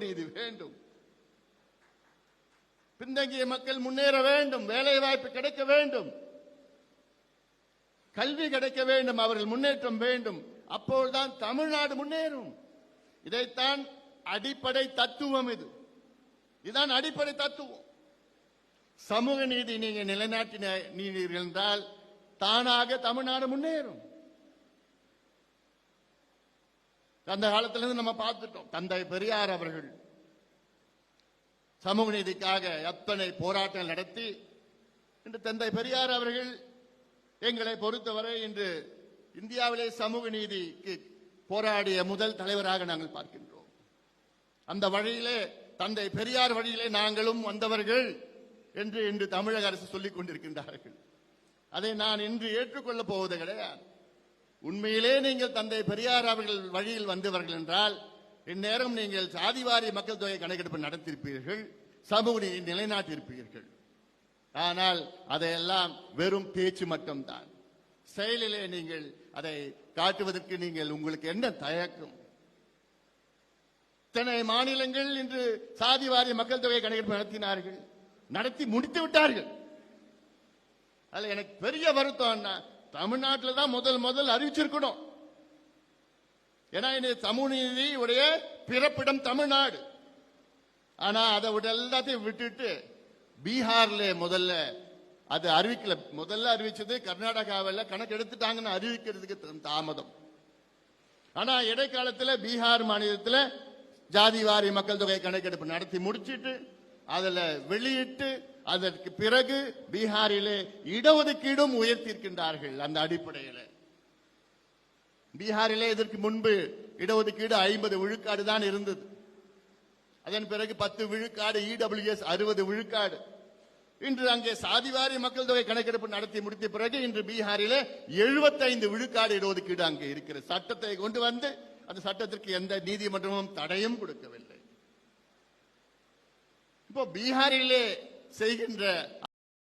நீதி வேண்டும். பின்தங்கிய மக்கள் முன்னேற வேண்டும், வேலை வாய்ப்பு கிடைக்க வேண்டும், கல்வி கிடைக்க வேண்டும், அவர்கள் முன்னேற்றம் வேண்டும். அப்போதுதான் தமிழ்நாடு முன்னேறும். இதைத்தான் அடிப்படை தத்துவம். இதுதான் அடிப்படை தத்துவம். சமூக நீதி நீங்க நிலைநாட்டினீர்கள் என்றால் தானாக தமிழ்நாடு முன்னேறும். அந்த காலத்திலிருந்து நம்ம பார்த்துட்டோம். தந்தை பெரியார் அவர்கள் சமூக நீதிக்காக எத்தனை போராட்டங்கள் நடத்தி இன்று தந்தை பெரியார் அவர்கள் எங்களை பொறுத்தவரை இன்று இந்தியாவிலே சமூக நீதிக்கு போராடிய முதல் தலைவராக நாங்கள் பார்க்கின்றோம். அந்த வழியிலே தந்தை பெரியார் வழியிலே நாங்களும் வந்தவர்கள் என்று இன்று தமிழக அரசு சொல்லிக் கொண்டிருக்கின்றார்கள். அதை நான் இன்று ஏற்றுக்கொள்ளப் போவது கிடையாது. உண்மையிலே நீங்கள் தந்தை பெரியார் அவர்கள் வழியில் வந்தவர்கள் என்றால் இந்நேரம் நீங்கள் சாதிவாரி மக்கள் தொகை கணக்கெடுப்பு நடத்தியிருப்பீர்கள், சமூக நீதி நிலைநாட்டியிருப்பீர்கள். ஆனால் அதையெல்லாம் வெறும் பேச்சு மட்டும்தான். செயலிலே நீங்கள் அதை காட்டுவதற்கு உங்களுக்கு என்ன தயக்கம்? இத்தனை மாநிலங்கள் இன்று சாதிவாரி மக்கள் தொகை கணக்கெடுப்பு நடத்தினார்கள், நடத்தி முடித்து விட்டார்கள். அதுல எனக்கு பெரிய வருத்தம், தமிழ்நாட்டில் தான் முதல் அறிவிச்சிருக்கணும். ஏன்னா சமூக நீதி உடைய பிறப்பிடம் தமிழ்நாடு. ஆனா அதை எல்லாத்தையும் விட்டுட்டு பீகார்ல முதல்ல அது அறிவிக்கல. முதல்ல அறிவிச்சது கர்நாடகாவில் கணக்கு எடுத்துட்டாங்கன்னு அறிவிக்கிறதுக்கு தாமதம். ஆனா இடைக்காலத்தில் பீகார் மாநிலத்தில் ஜாதிவாரி மக்கள் தொகை கணக்கெடுப்பு நடத்தி முடிச்சிட்டு அதுல வெளியிட்டு அதற்கு பிறகு பீகாரிலே இடஒதுக்கீடும் உயர்த்தியிருக்கின்றார்கள். அந்த அடிப்படையில் பீகாரிலே இதற்கு முன்பு இடஒதுக்கீடு 50 விழுக்காடு தான் இருந்தது. அதன் பிறகு 10 விழுக்காடு, இடபிள்யூஎஸ் 60 விழுக்காடு. இன்று அங்கே சாதிவாரி மக்கள் தொகை கணக்கெடுப்பு நடத்தி முடித்த பிறகு இன்று பீகாரிலே 75 விழுக்காடு இடஒதுக்கீடு அங்கே இருக்கிற சட்டத்தை கொண்டு வந்து அந்த சட்டத்திற்கு எந்த நீதிமன்றமும் தடையும் கொடுக்கவில்லை. இப்போ பீகாரிலே செய்கின்ற